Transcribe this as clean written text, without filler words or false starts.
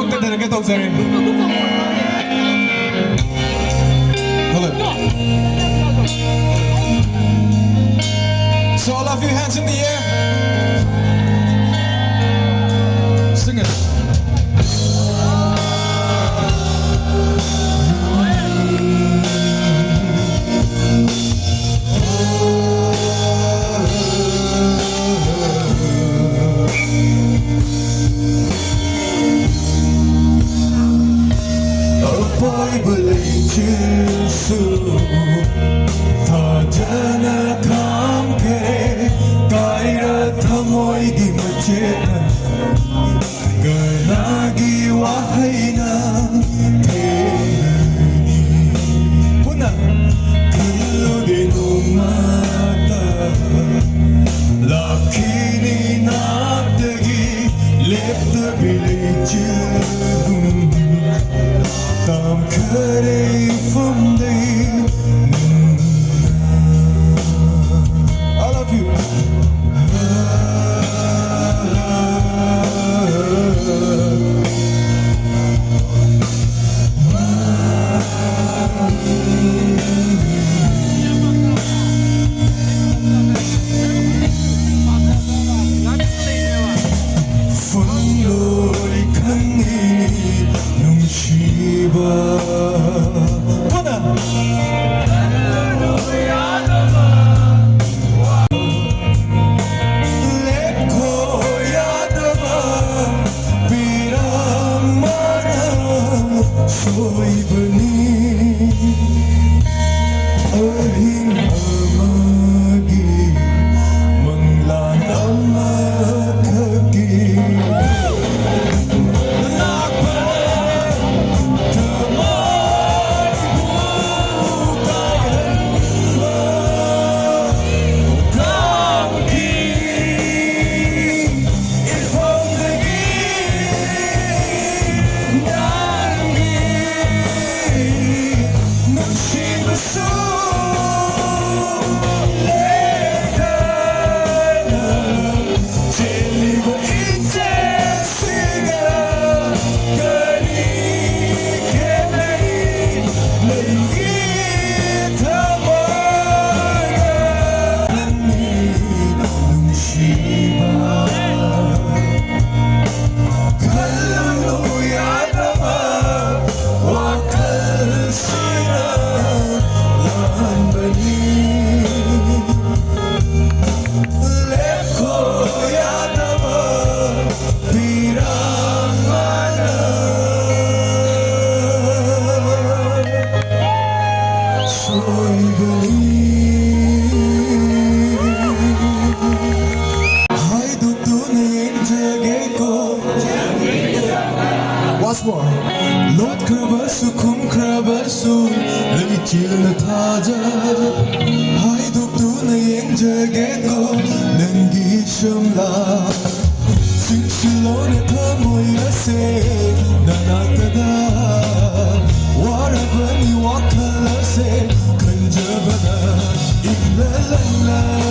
magdadala ka sorry. Hold on. So all of you hands in the air. Sing it. Apoy believing soon Thajana thamke kaira thamoi gi machena ganagi wahaina theni puna kullu dinu mata lakhini naatagi lepta believing Tam kare funde all of you Funloi khangi nungsiba Mana Lekho yadava Biramana soibani Ahing amagi Manglan amakagi Once more. Lord krabasu kum krabasu Leichil na taja Hai duk tu na yeng jage ko Nangi shamla Sing silo na tamoy na se Nanatada Warabani wakala se Kanjabana Illa la la